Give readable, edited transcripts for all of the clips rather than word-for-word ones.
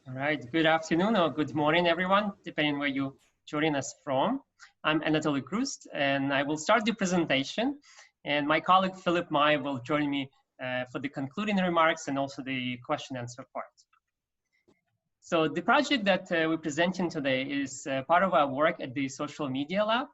All right, good afternoon or good morning, everyone, depending where you're joining us from. I'm Anatoly Krust, and I will start the presentation. And my colleague, Philip Mai, will join me for the concluding remarks and also the question and answer part. So the project that we're presenting today is part of our work at the Social Media Lab.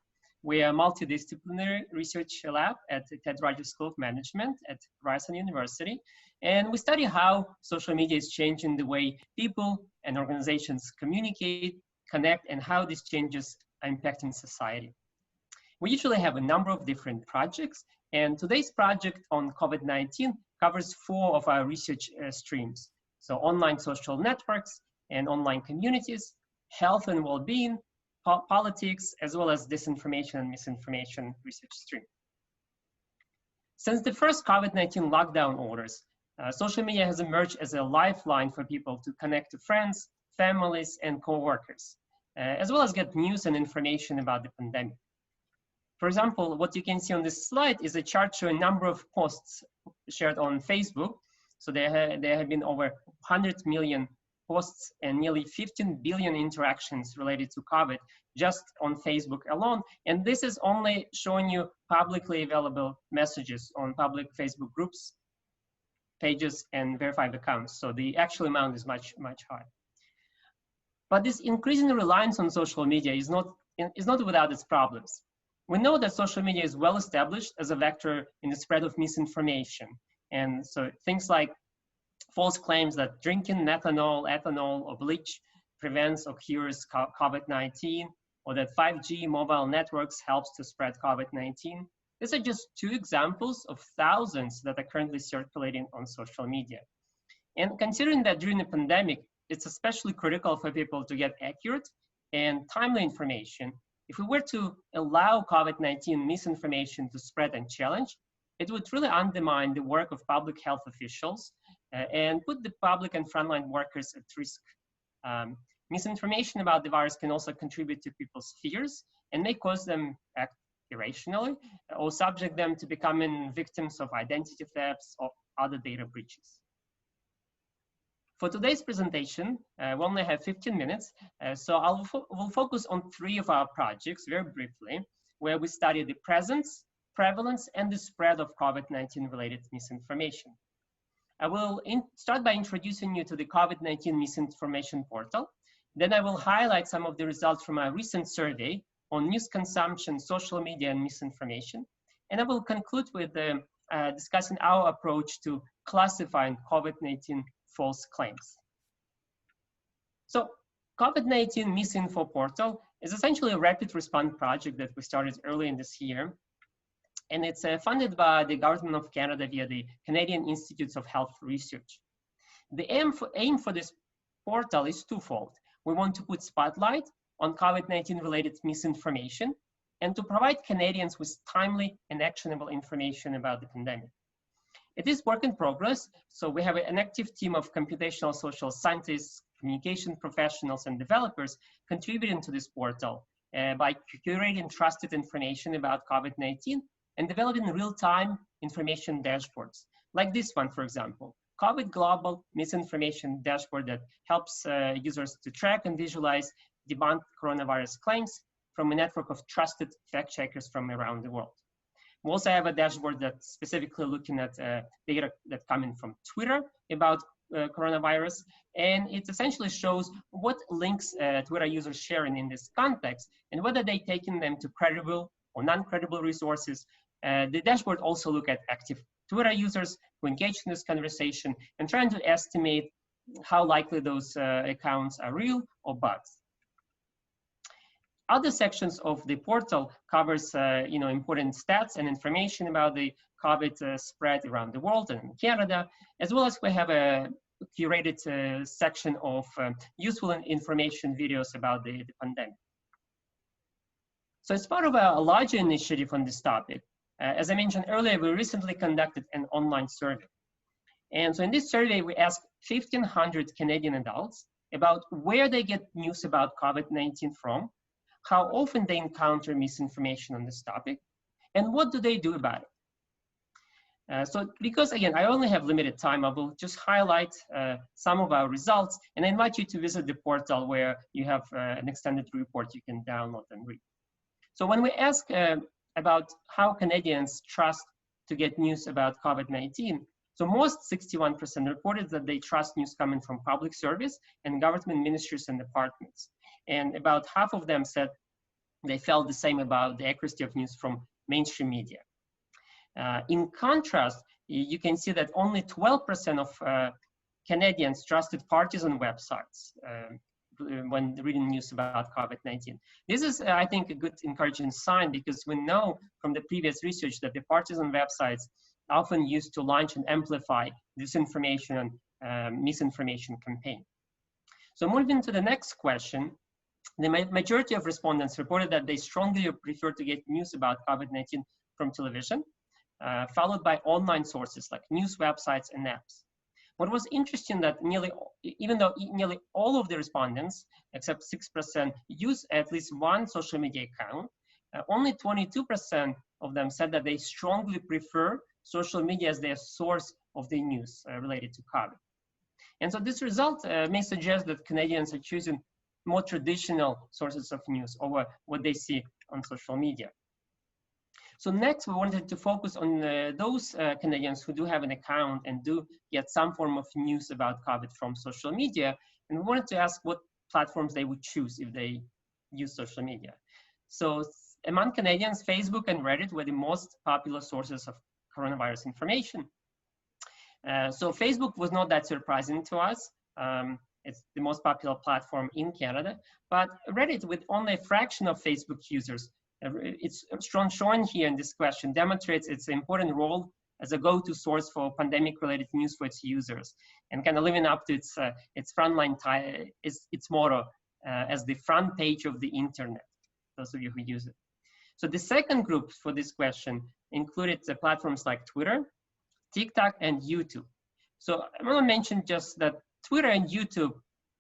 We are a multidisciplinary research lab at the Ted Rogers School of Management at Ryerson University. And we study how social media is changing the way people and organizations communicate, connect, and how these changes are impacting society. We usually have a number of different projects, and today's project on COVID-19 covers 4 of our research streams. So online social networks and online communities, health and well-being, politics, as well as disinformation and misinformation research stream. Since the first COVID-19 lockdown orders, social media has emerged as a lifeline for people to connect to friends, families, and co-workers, as well as get news and information about the pandemic. For example, what you can see on this slide is a chart showing a number of posts shared on Facebook. So there have been over 100 million posts and nearly 15 billion interactions related to COVID just on Facebook alone. And this is only showing you publicly available messages on public Facebook groups, pages, and verified accounts. So the actual amount is much higher. But this increasing reliance on social media is not without its problems. We know that social media is well established as a vector in the spread of misinformation. And so things like false claims that drinking methanol, ethanol, or bleach prevents or cures COVID-19, or that 5G mobile networks helps to spread COVID-19. These are just 2 examples of thousands that are currently circulating on social media. And considering that during the pandemic, it's especially critical for people to get accurate and timely information. If we were to allow COVID-19 misinformation to spread and challenge, it would really undermine the work of public health officials and put the public and frontline workers at risk. Misinformation about the virus can also contribute to people's fears and may cause them act irrationally or subject them to becoming victims of identity thefts or other data breaches. For today's presentation, we only have 15 minutes, so we'll focus on 3 of our projects very briefly, where we study the presence, prevalence, and the spread of COVID-19 related misinformation. I will start by introducing you to the COVID-19 misinformation portal. Then I will highlight some of the results from a recent survey on news consumption, social media, and misinformation. And I will conclude with discussing our approach to classifying COVID-19 false claims. So COVID-19 Misinfo portal is essentially a rapid response project that we started early in this year. And it's funded by the Government of Canada via the Canadian Institutes of Health Research. The aim for this portal is twofold. We want to put spotlight on COVID-19 related misinformation and to provide Canadians with timely and actionable information about the pandemic. It is work in progress, so we have an active team of computational social scientists, communication professionals, and developers contributing to this portal by curating trusted information about COVID-19 and developing real-time information dashboards, like this one, for example, COVID Global Misinformation Dashboard that helps users to track and visualize debunked coronavirus claims from a network of trusted fact-checkers from around the world. We also have a dashboard that's specifically looking at data that coming from Twitter about coronavirus, and it essentially shows what links Twitter users sharing in this context and whether they're taking them to credible or non-credible resources. The dashboard also look at active Twitter users who engage in this conversation and trying to estimate how likely those accounts are real or bots. Other sections of the portal covers important stats and information about the COVID spread around the world and in Canada, as well as we have a curated section of useful information videos about the pandemic. So as part of a larger initiative on this topic, as I mentioned earlier, we recently conducted an online survey. And so in this survey, we asked 1,500 Canadian adults about where they get news about COVID-19 from, how often they encounter misinformation on this topic, and what do they do about it. So because, again, I only have limited time, I will just highlight some of our results, and I invite you to visit the portal where you have an extended report you can download and read. So when we ask about how Canadians trust to get news about COVID-19, so most 61% reported that they trust news coming from public service and government ministries and departments. And about half of them said they felt the same about the accuracy of news from mainstream media. In contrast, you can see that only 12% of Canadians trusted partisan websites when reading news about COVID-19. This is, I think, a good encouraging sign, because we know from the previous research that the partisan websites often used to launch and amplify disinformation and misinformation campaign. So moving to the next question, the majority of respondents reported that they strongly prefer to get news about COVID-19 from television, followed by online sources like news websites and apps. What was interesting that even though nearly all of the respondents, except 6%, use at least one social media account, only 22% of them said that they strongly prefer social media as their source of the news related to COVID. And so this result may suggest that Canadians are choosing more traditional sources of news over what they see on social media. So next, we wanted to focus on those Canadians who do have an account and do get some form of news about COVID from social media. And we wanted to ask what platforms they would choose if they use social media. So among Canadians, Facebook and Reddit were the most popular sources of coronavirus information. So Facebook was not that surprising to us. It's the most popular platform in Canada, but Reddit, with only a fraction of Facebook users, it's shown here in this question, demonstrates its important role as a go-to source for pandemic-related news for its users, and kind of living up to its frontline its motto as the front page of the internet. Those of you who use it. So the second group for this question included platforms like Twitter, TikTok, and YouTube. So I want to mention just that Twitter and YouTube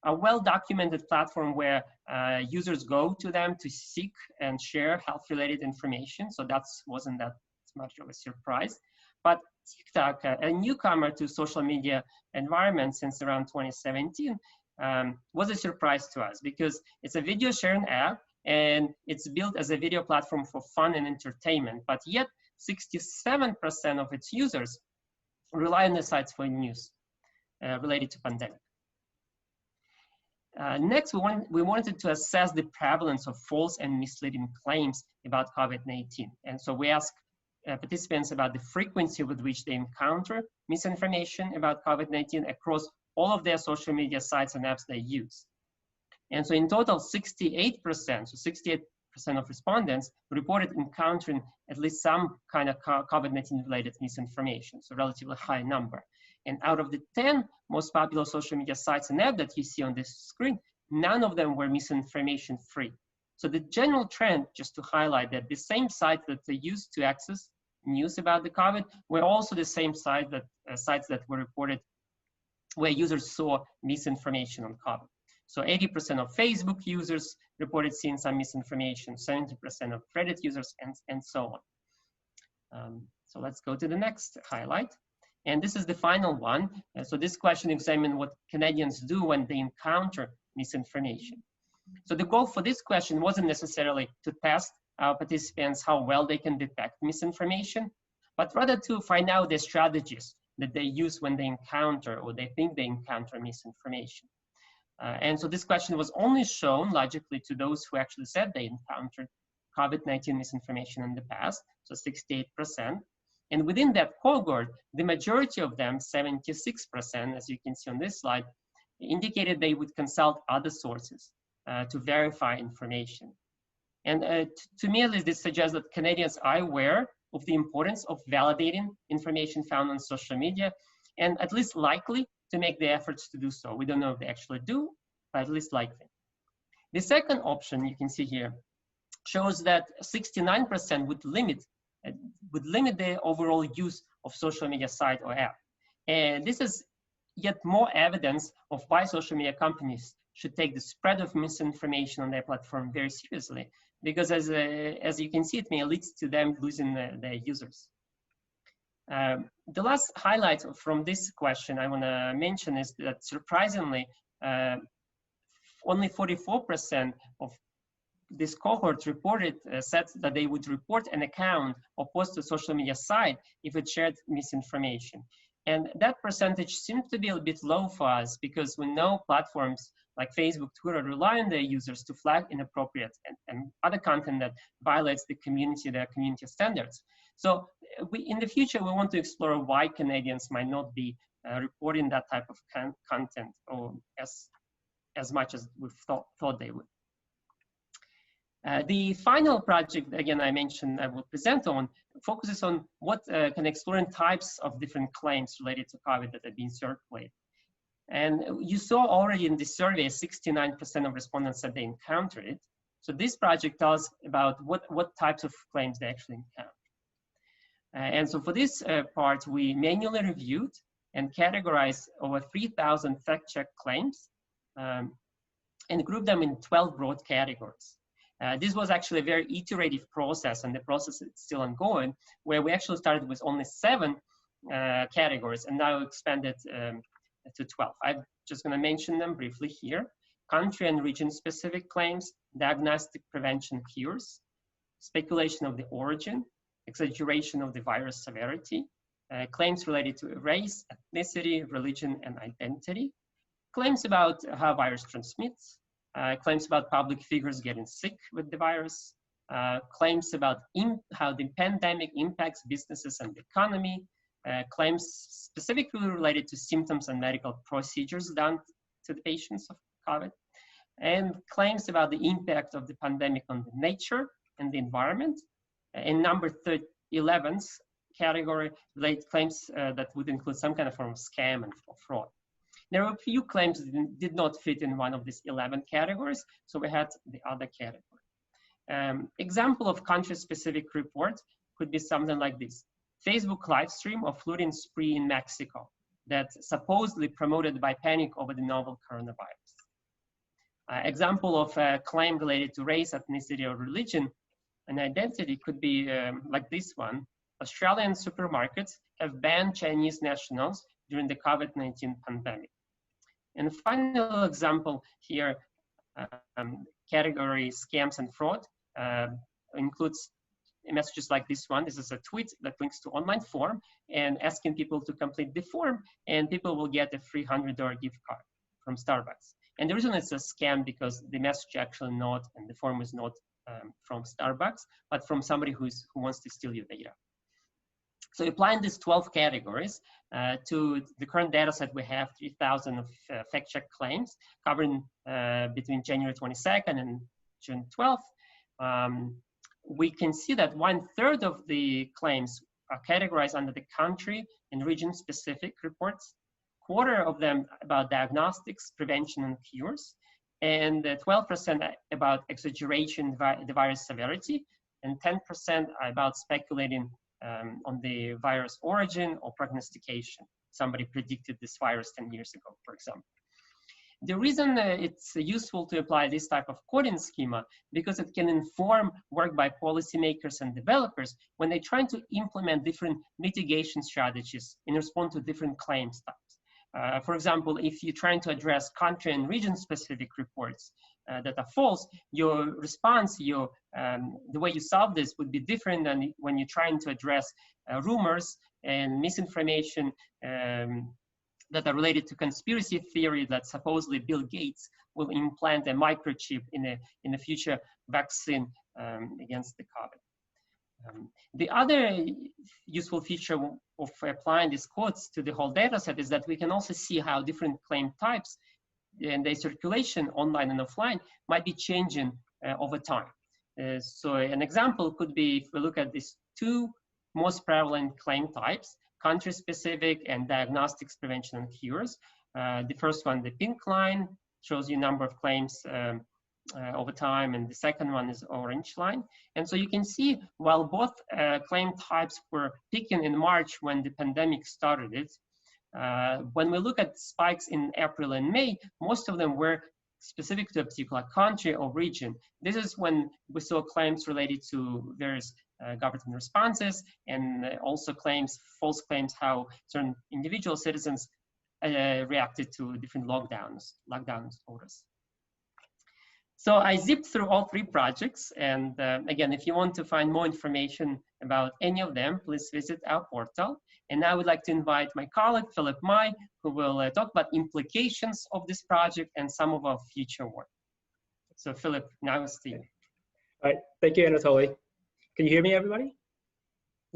are well-documented platform where users go to them to seek and share health-related information. So that wasn't that much of a surprise. But TikTok, a newcomer to social media environment since around 2017, was a surprise to us because it's a video sharing app and it's built as a video platform for fun and entertainment. But yet 67% of its users rely on the sites for news related to pandemic. Next, we wanted to assess the prevalence of false and misleading claims about COVID-19. And so we asked participants about the frequency with which they encounter misinformation about COVID-19 across all of their social media sites and apps they use. And so in total, 68%, so 68% of respondents reported encountering at least some kind of COVID-19 related misinformation, so relatively high number. And out of the 10 most popular social media sites and apps that you see on this screen, none of them were misinformation free. So the general trend, just to highlight that the same sites that they used to access news about the COVID were also the same sites that were reported where users saw misinformation on COVID. So 80% of Facebook users reported seeing some misinformation, 70% of Reddit users, and so on. So let's go to the next highlight. And this is the final one. So this question examined what Canadians do when they encounter misinformation. So the goal for this question wasn't necessarily to test our participants how well they can detect misinformation, but rather to find out the strategies that they use when they encounter or they think they encounter misinformation. And so this question was only shown logically to those who actually said they encountered COVID-19 misinformation in the past, so 68%. And within that cohort, the majority of them, 76%, as you can see on this slide, indicated they would consult other sources to verify information. And to me, at least, this suggests that Canadians are aware of the importance of validating information found on social media, and at least likely to make the efforts to do so. We don't know if they actually do, but at least likely. The second option you can see here shows that 69% would limit the overall use of social media site or app. And this is yet more evidence of why social media companies should take the spread of misinformation on their platform very seriously, because as you can see, it may lead to them losing their users. The last highlight from this question I want to mention is that surprisingly, only 44% of this cohort reported said that they would report an account or post to social media site if it shared misinformation. And that percentage seems to be a bit low for us because we know platforms like Facebook, Twitter rely on their users to flag inappropriate and other content that violates their community standards. So in the future, we want to explore why Canadians might not be reporting that type of content or as much as we thought they would. The final project, again, I mentioned I will present on, focuses on what can exploring types of different claims related to COVID that have been circulated. And you saw already in this survey, 69% of respondents said they encountered it. So this project tells about what types of claims they actually encounter. And so for this part, we manually reviewed and categorized over 3,000 fact-check claims and grouped them in 12 broad categories. This was actually a very iterative process, and the process is still ongoing, where we actually started with only 7 categories and now expanded to 12. I'm just going to mention them briefly here. Country and region-specific claims, diagnostic prevention cures, speculation of the origin, exaggeration of the virus severity, claims related to race, ethnicity, religion, and identity, claims about how virus transmits, claims about public figures getting sick with the virus, claims about how the pandemic impacts businesses and the economy, claims specifically related to symptoms and medical procedures done to the patients of COVID, and claims about the impact of the pandemic on the nature and the environment. In number 11's category, related claims that would include some kind of form of scam and fraud. There were a few claims that did not fit in one of these 11 categories, so we had the other category. Example of country-specific report could be something like this. Facebook live stream of looting spree in Mexico that supposedly promoted by panic over the novel coronavirus. Example of a claim related to race, ethnicity, or religion and identity could be like this one. Australian supermarkets have banned Chinese nationals during the COVID-19 pandemic. And the final example here, category scams and fraud, includes messages like this one. This is a tweet that links to online form and asking people to complete the form, and people will get a free $100 gift card from Starbucks. And the reason it's a scam because the message actually not, and the form is not from Starbucks, but from somebody who wants to steal your data. So applying these 12 categories to the current data set, we have 3,000 of fact-check claims covering between January 22nd and June 12th. We can see that 1/3 of the claims are categorized under the country and region-specific reports, 1/4 of them about diagnostics, prevention, and cures, and 12% about exaggeration the virus severity, and 10% about speculating on the virus origin or prognostication. Somebody predicted this virus 10 years ago, for example. The reason it's useful to apply this type of coding schema because it can inform work by policymakers and developers when they're trying to implement different mitigation strategies in response to different claims types. For example, if you're trying to address country and region-specific reports that are false, your response, the way you solve this would be different than when you're trying to address rumors and misinformation that are related to conspiracy theory that supposedly Bill Gates will implant a microchip in a future vaccine against the COVID. The other useful feature of applying these codes to the whole data set is that we can also see how different claim types and their circulation online and offline might be changing over time. So an example could be if we look at these 2 most prevalent claim types, country-specific and diagnostics, prevention, and cures. The first one, the pink line, shows you number of claims over time, and the second one is orange line. And so you can see, while both claim types were peaking in March when the pandemic started, when we look at spikes in April and May, most of them were specific to a particular country or region. This is when we saw claims related to various government responses, and also claims, false claims, how certain individual citizens reacted to different lockdown orders. So I zipped through all 3 projects, and again, if you want to find more information about any of them, please visit our portal. And now I would like to invite my colleague, Philip Mai, who will talk about implications of this project and some of our future work. So Philip, now it's to you. All right, thank you, Anatoly. Can you hear me, everybody?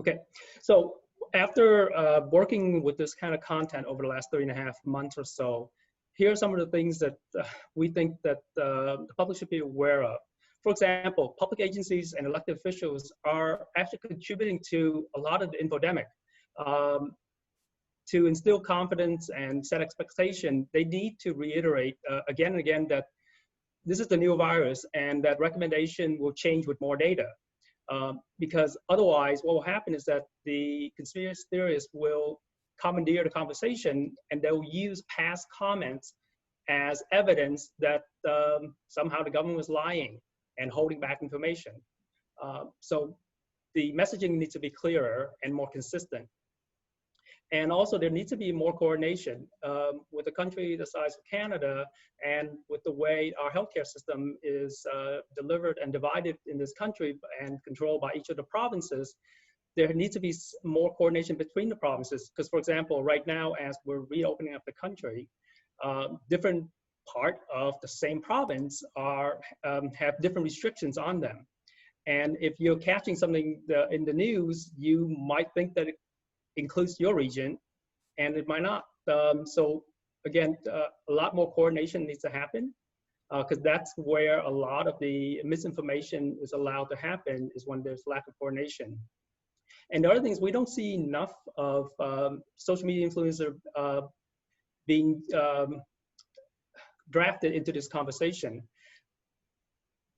Okay, so after working with this kind of content over the last 3.5 months or so, here are some of the things that we think that the public should be aware of. For example, public agencies and elected officials are actually contributing to a lot of the infodemic. To instill confidence and set expectation, they need to reiterate again and again that this is the new virus and that recommendation will change with more data. Because otherwise, what will happen is that the conspiracy theorists will commandeer the conversation, and they'll use past comments as evidence that somehow the government was lying and holding back information. So the messaging needs to be clearer and more consistent. And also there needs to be more coordination with a country the size of Canada, and with the way our healthcare system is delivered and divided in this country and controlled by each of the provinces. There needs to be more coordination between the provinces, because, for example, right now, as we're reopening up the country, different part of the same province have different restrictions on them. And if you're catching something in the news, you might think that it includes your region, and it might not. So again, a lot more coordination needs to happen, because that's where a lot of the misinformation is allowed to happen, is when there's lack of coordination. And the other thing is, we don't see enough of social media influencer being drafted into this conversation.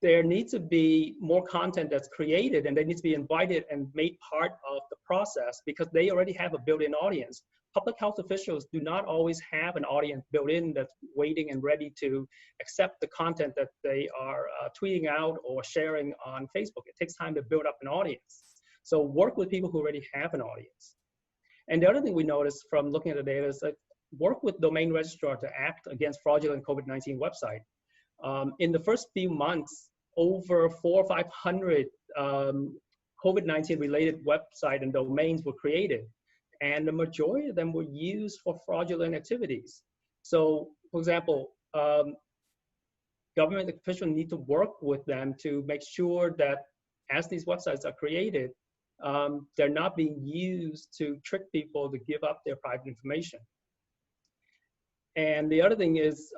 There needs to be more content that's created, and they need to be invited and made part of the process, because they already have a built-in audience. Public health officials do not always have an audience built in that's waiting and ready to accept the content that they are tweeting out or sharing on Facebook. It takes time to build up an audience. So work with people who already have an audience. And the other thing we noticed from looking at the data is that work with domain registrar to act against fraudulent COVID-19 website. In the first few months, over 400 or 500 COVID-19 related websites and domains were created, and the majority of them were used for fraudulent activities. So, for example, government officials need to work with them to make sure that as these websites are created, they're not being used to trick people to give up their private information. And the other thing is,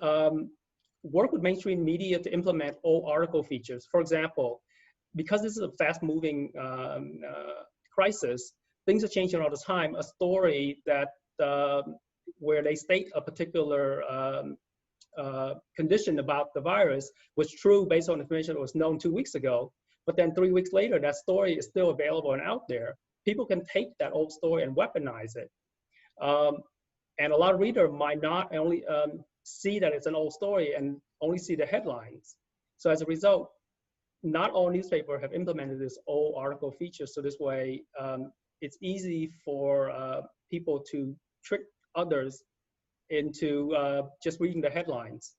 work with mainstream media to implement all article features. For example, because this is a fast-moving crisis, things are changing all the time. A story that where they state a particular condition about the virus was true based on information that was known 2 weeks ago, but then 3 weeks later, that story is still available and out there. People can take that old story and weaponize it. And a lot of readers might not only see that it's an old story and only see the headlines. So as a result, not all newspapers have implemented this old article feature. So this way, it's easy for people to trick others into just reading the headlines.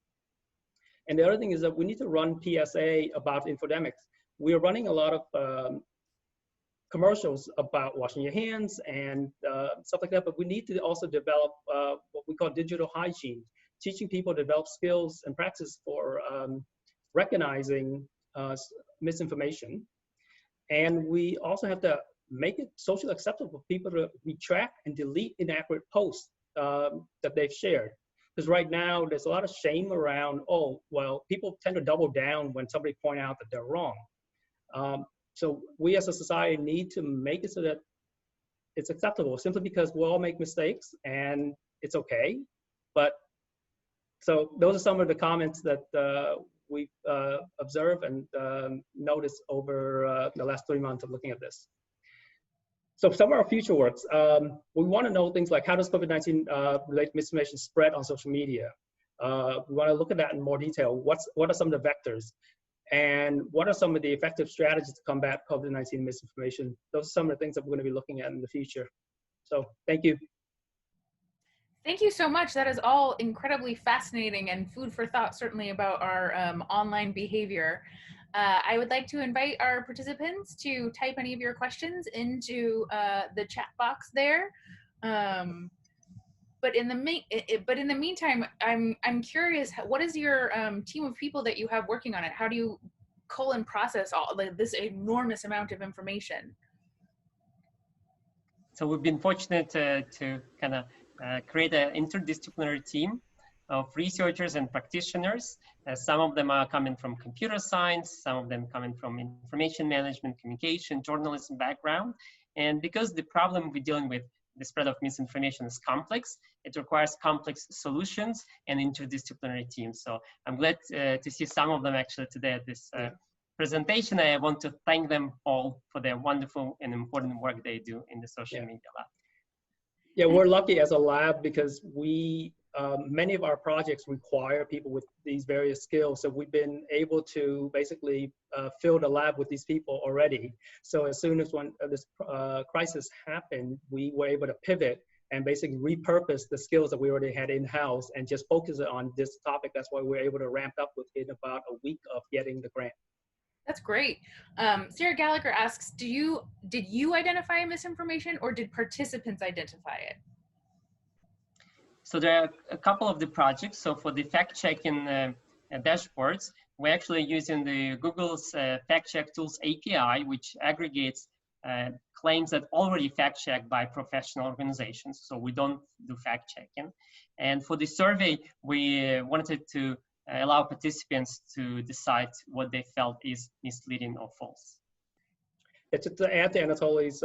And the other thing is that we need to run PSA about infodemics. We are running a lot of commercials about washing your hands and stuff like that, but we need to also develop what we call digital hygiene, teaching people to develop skills and practice for recognizing misinformation. And we also have to make it socially acceptable for people to retract and delete inaccurate posts that they've shared. Because right now, there's a lot of shame around, oh, well, people tend to double down when somebody point out that they're wrong. So we as a society need to make it so that it's acceptable, simply because we all make mistakes and it's okay. But so those are some of the comments that we've observed and noticed over the last 3 months of looking at this. So some of our future works, we want to know things like, how does COVID-19 related misinformation spread on social media? We want to look at that in more detail. What are some of the vectors? And what are some of the effective strategies to combat COVID-19 misinformation? Those are some of the things that we're going to be looking at in the future. So thank you. Thank you so much. That is all incredibly fascinating and food for thought, certainly about our online behavior. I would like to invite our participants to type any of your questions into the chat box there. But in the meantime, I'm curious, what is your team of people that you have working on it? How do you cull and process all this enormous amount of information? So we've been fortunate to kind of create an interdisciplinary team of researchers and practitioners. Some of them are coming from computer science, some of them coming from information management, communication, journalism background. And because the problem we're dealing with, the spread of misinformation, is complex, it requires complex solutions and interdisciplinary teams. So I'm glad to see some of them actually today at this presentation. I want to thank them all for their wonderful and important work they do in the social media lab. Yeah, we're lucky as a lab because we, many of our projects require people with these various skills. So we've been able to basically fill the lab with these people already. So as soon as this crisis happened, we were able to pivot and basically repurpose the skills that we already had in-house and just focus on this topic. That's why we're able to ramp up within about a week of getting the grant. That's great. Sarah Gallagher asks, did you identify misinformation or did participants identify it? So there are a couple of the projects. So for the fact-checking dashboards, we're actually using the Google's Fact Check Tools API, which aggregates claims that already fact-checked by professional organizations. So we don't do fact-checking. And for the survey, we wanted to allow participants to decide what they felt is misleading or false. It's to add to Anatoly's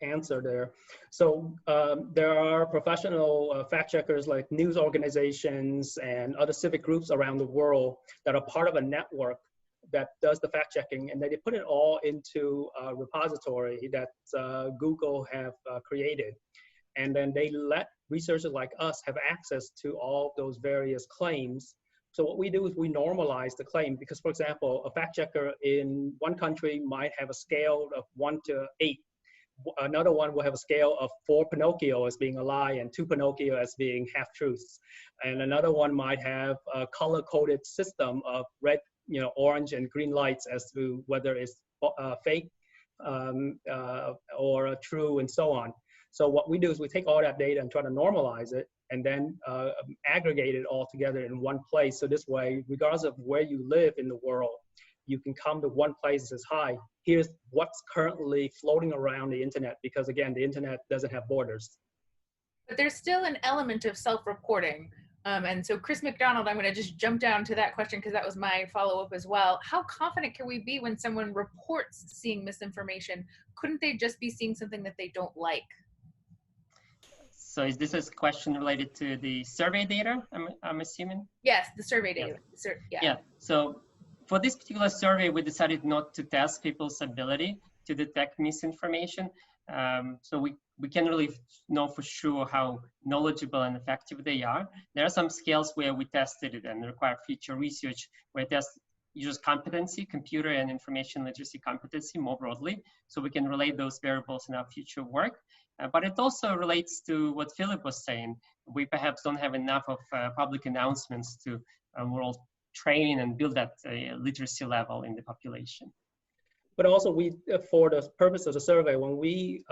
answer there. So there are professional fact checkers like news organizations and other civic groups around the world that are part of a network that does the fact checking, and they put it all into a repository that Google have created. And then they let researchers like us have access to all those various claims. So what we do is we normalize the claim because, for example, a fact checker in one country might have a scale of 1 to 8. Another one will have a scale of 4 Pinocchio as being a lie and 2 Pinocchio as being half-truths. And another one might have a color-coded system of red, orange and green lights as to whether it's fake or true and so on. So what we do is we take all that data and try to normalize it and then aggregate it all together in one place. So this way, regardless of where you live in the world, you can come to one place and says, hi, here's what's currently floating around the internet, because again, the internet doesn't have borders. But there's still an element of self-reporting. And so Chris McDonald, I'm gonna just jump down to that question because that was my follow-up as well. How confident can we be when someone reports seeing misinformation? Couldn't they just be seeing something that they don't like? So is this a question related to the survey data, I'm assuming? Yes, the survey data. Yeah, so for this particular survey, we decided not to test people's ability to detect misinformation. So we can't really know for sure how knowledgeable and effective they are. There are some scales where we tested it and require future research where we test users' competency, computer and information literacy competency more broadly, so we can relate those variables in our future work. But it also relates to what Philip was saying. We perhaps don't have enough of public announcements to world train and build that literacy level in the population. But also we, for the purpose of the survey, when we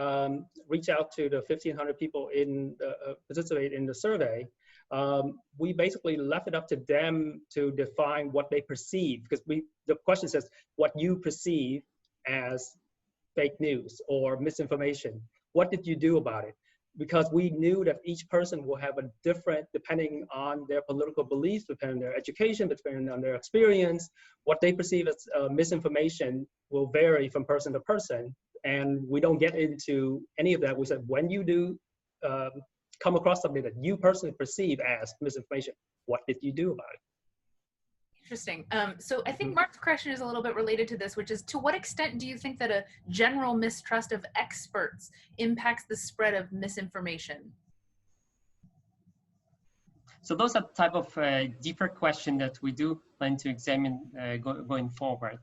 reach out to the 1,500 people participate in the survey, we basically left it up to them to define what they perceive, because the question says what you perceive as fake news or misinformation. What did you do about it? Because we knew that each person will have a different, depending on their political beliefs, depending on their education, depending on their experience, what they perceive as misinformation will vary from person to person. And we don't get into any of that. We said, when you do come across something that you personally perceive as misinformation, what did you do about it? Interesting. So I think Mark's question is a little bit related to this, which is, to what extent do you think that a general mistrust of experts impacts the spread of misinformation? So those are the type of deeper questions that we do plan to examine going forward.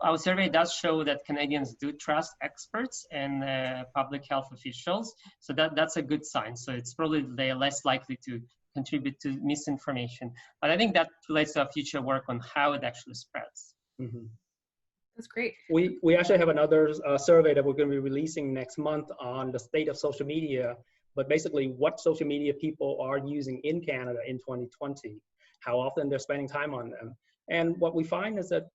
Our survey does show that Canadians do trust experts and public health officials, so that's a good sign. So it's probably they're less likely to contribute to misinformation. But I think that relates to our future work on how it actually spreads. Mm-hmm. That's great. We actually have another survey that we're going to be releasing next month on the state of social media, but basically what social media people are using in Canada in 2020, how often they're spending time on them. And what we find is that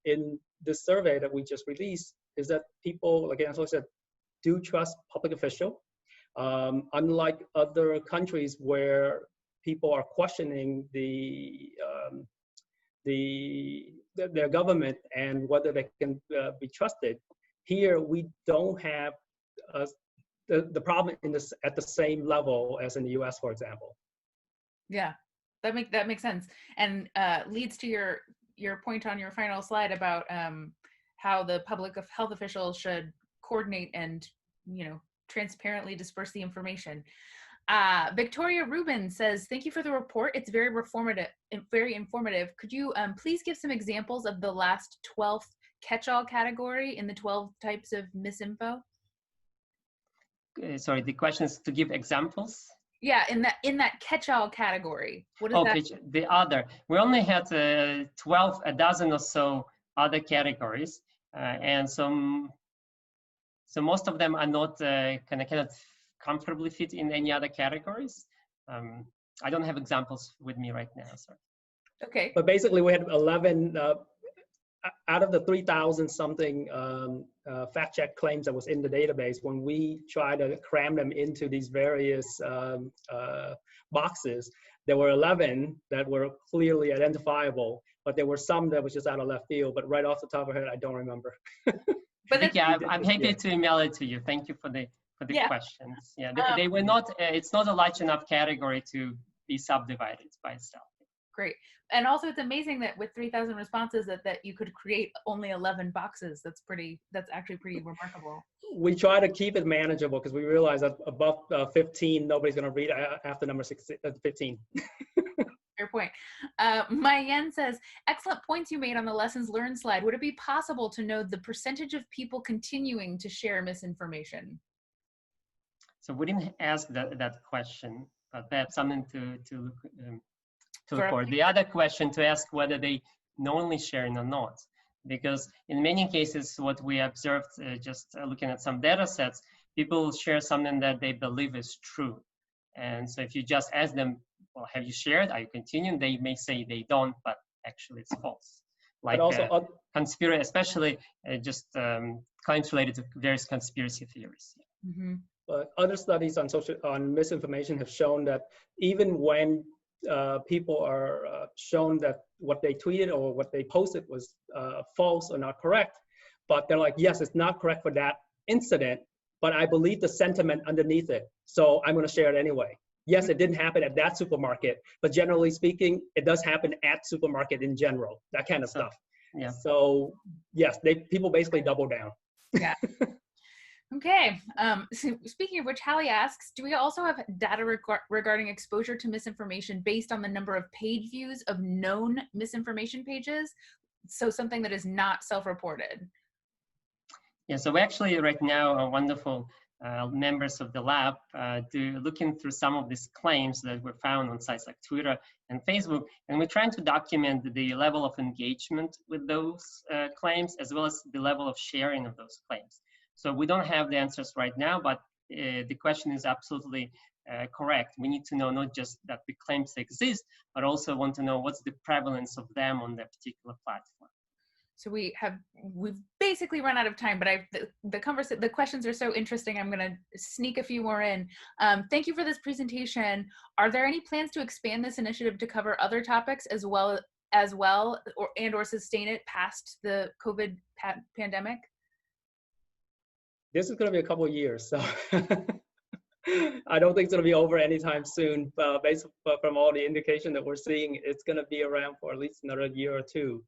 in this survey that we just released is that people, again, as I said, do trust public official. Unlike other countries where people are questioning their government and whether they can be trusted, here we don't have the problem at the same level as in the US, for example. Yeah, that makes sense, and leads to your point on your final slide about how the public health officials should coordinate and transparently disperse the information. Victoria Rubin says, "Thank you for the report. It's very informative. Could you please give some examples of the last 12th catch-all category in the 12 types of misinfo?" Sorry, the question is to give examples? Yeah, in that catch-all category. What is that? The other. We only had a dozen or so other categories, and so most of them are not cannot comfortably fit in any other categories. I don't have examples with me right now, sorry. Okay. But basically we had 11 out of the 3,000 something fact check claims that was in the database. When we try to cram them into these various boxes, there were 11 that were clearly identifiable, but there were some that was just out of left field, but right off the top of my head, I don't remember. But yeah, I'm happy to email it to you. Thank you for the questions. Yeah, they were not, it's not a large enough category to be subdivided by itself. Great. And also it's amazing that with 3,000 responses that you could create only 11 boxes. That's actually pretty remarkable. We try to keep it manageable because we realize that above 15, nobody's going to read after number 15. Fair point. Mai Yen says, "Excellent points you made on the lessons learned slide. Would it be possible to know the percentage of people continuing to share misinformation?" So we didn't ask that question, but perhaps something to look for. The other question to ask whether they knowingly sharing or not, because in many cases, what we observed just looking at some data sets, people share something that they believe is true. And so if you just ask them, well, have you shared? Are you continuing? They may say they don't, but actually it's false. Like conspiracy, especially just claims related to various conspiracy theories. Mm-hmm. Other studies on misinformation have shown that even when people are shown that what they tweeted or what they posted was false or not correct, but they're like, yes, it's not correct for that incident, but I believe the sentiment underneath it, so I'm going to share it anyway. Yes, it didn't happen at that supermarket, but generally speaking, it does happen at supermarket in general, that kind of stuff. Yeah. So yes, people basically double down. Yeah. Okay. So speaking of which, Hallie asks, do we also have data regarding exposure to misinformation based on the number of page views of known misinformation pages? So something that is not self-reported. Yeah, so we actually right now are wonderful members of the lab looking through some of these claims that were found on sites like Twitter and Facebook, and we're trying to document the level of engagement with those claims as well as the level of sharing of those claims. So we don't have the answers right now, but the question is absolutely correct. We need to know not just that the claims exist, but also want to know what's the prevalence of them on that particular platform. So we've basically run out of time, but the questions are so interesting. I'm going to sneak a few more in. Thank you for this presentation. Are there any plans to expand this initiative to cover other topics as well, or sustain it past the COVID pandemic? This is going to be a couple of years, so I don't think it's going to be over anytime soon. Based from all the indication that we're seeing, it's going to be around for at least another year or two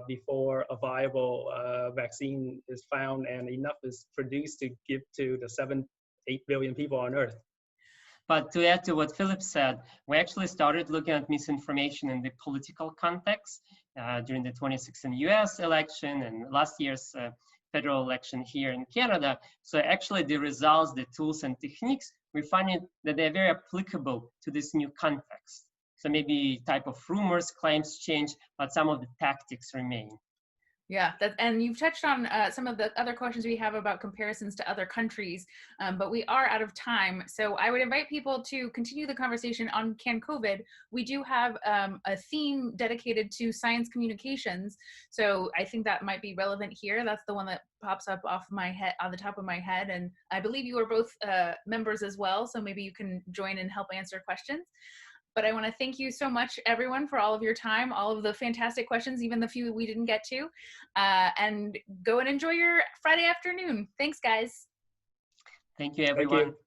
before a viable vaccine is found and enough is produced to give to the 7-8 billion people on Earth. But to add to what Philip said, we actually started looking at misinformation in the political context during the 2016 US election and last year's federal election here in Canada. So actually the results, the tools and techniques, we find it that they're very applicable to this new context. So maybe type of rumors, claims change, but some of the tactics remain. Yeah, and you've touched on some of the other questions we have about comparisons to other countries, but we are out of time. So I would invite people to continue the conversation on CanCOVID. We do have a theme dedicated to science communications. So I think that might be relevant here. That's the one that pops up off my head, on the top of my head. And I believe you are both members as well. So maybe you can join and help answer questions. But I want to thank you so much, everyone, for all of your time, all of the fantastic questions, even the few we didn't get to. And go and enjoy your Friday afternoon. Thanks, guys. Thank you, everyone. Thank you.